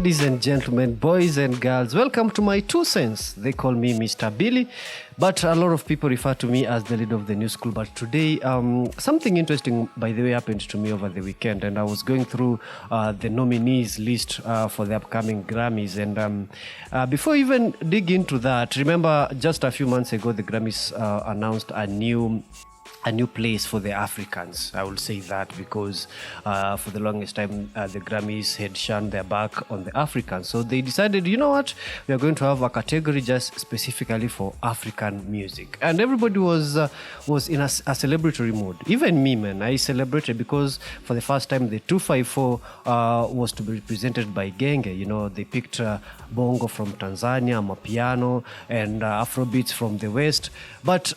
Ladies and gentlemen, boys and girls, welcome to my 2 cents. They call me Mr. Billy, but a lot of people refer to me as the leader of the new school. But today, something interesting, by the way, happened to me over the weekend, and I was going through the nominees list for the upcoming Grammys. And before I even dig into that, remember just a few months ago, the Grammys announced a new place for the Africans. I will say that because for the longest time, the Grammys had shunned their back on the Africans. So they decided, you know what, we are going to have a category just specifically for African music. And everybody was in a celebratory mood. Even me, man, I celebrated because for the first time, the 254 was to be represented by Genge. You know, they picked Bongo from Tanzania, Amapiano, and Afrobeats from the West. But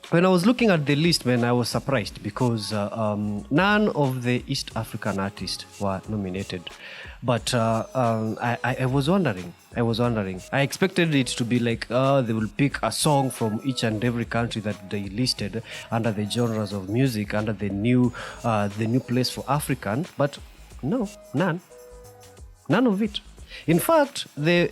when I was looking at the list, man, I was surprised because none of the East African artists were nominated. But I was wondering. I expected it to be like they will pick a song from each and every country that they listed under the genres of music, under the new place for African. But no, none of it. In fact, the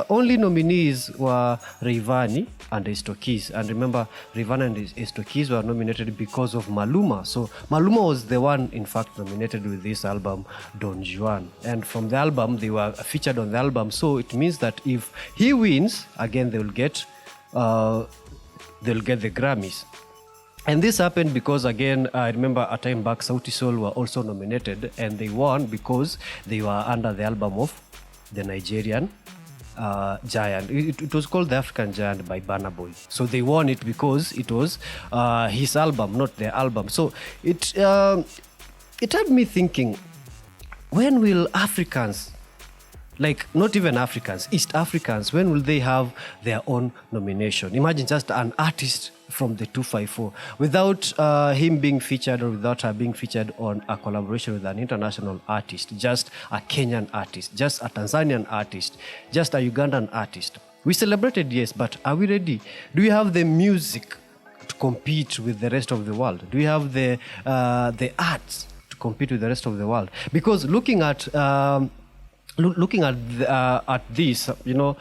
only nominees were Rayvanny and Esto Keys. And remember, Rayvanny and Esto Keys were nominated because of Maluma. So Maluma was the one, in fact, nominated with this album, Don Juan. And from the album, they were featured on the album. So it means that if he wins, again, they'll get the Grammys. And this happened because, again, I remember a time back, Sauti Sol were also nominated, and they won because they were under the album of the Nigerian giant. It was called The African Giant by Burna Boy. So they won it because it was his album, not their album. So it had me thinking, when will Africans, like not even Africans, East Africans, when will they have their own nomination? Imagine just an artist from the 254 without him being featured or without her being featured on a collaboration with an international artist, just a Kenyan artist, just a Tanzanian artist, just a Ugandan artist. We celebrated, yes, but are we ready? Do we have the music to compete with the rest of the world? Do we have the arts to compete with the rest of the world? Because looking at this, you know,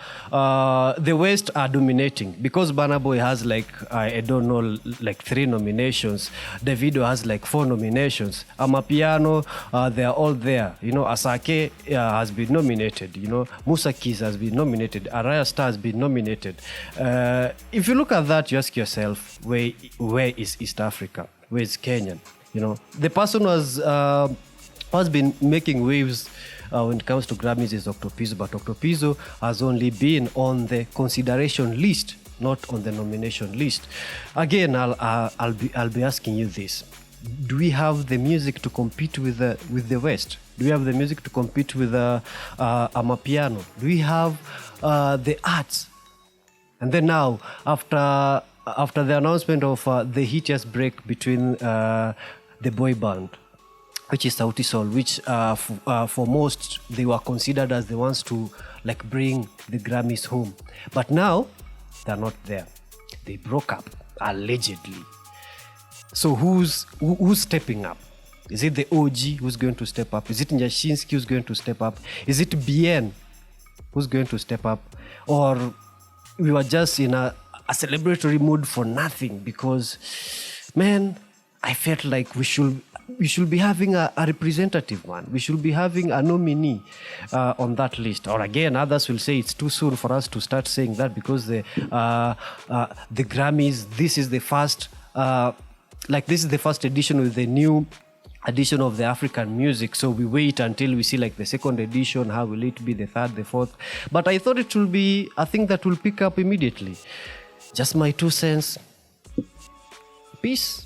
the West are dominating because Burna Boy has like, I don't know, like 3 nominations. Davido has like 4 nominations. Amapiano, they are all there. You know, Asake has been nominated. You know, Musa Keys has been nominated. Araya Star has been nominated. If you look at that, you ask yourself, where is East Africa? Where is Kenya? You know, the person who has been making waves when it comes to Grammys is Octopizzo, but Octopizzo has only been on the consideration list, not on the nomination list. Again, I'll be asking you this: do we have the music to compete with the West? Do we have the music to compete with Amapiano? Do we have the arts? And then now, after the announcement of the heatiest break between the boy band, which is Sauti Sol, which for most, they were considered as the ones to like bring the Grammys home. But now, they're not there. They broke up, allegedly. So who's stepping up? Is it the OG who's going to step up? Is it Nyashinsky who's going to step up? Is it Bien who's going to step up? Or we were just in a celebratory mood for nothing? Because, man, I felt like we should be having a representative one. We should be having a nominee on that list. Or again, others will say it's too soon for us to start saying that because the Grammys, this is the first edition with the new edition of the African music. So we wait until we see like the second edition. How will it be, the third, the fourth? But I thought it will be a thing that will pick up immediately. Just my 2 cents. Peace.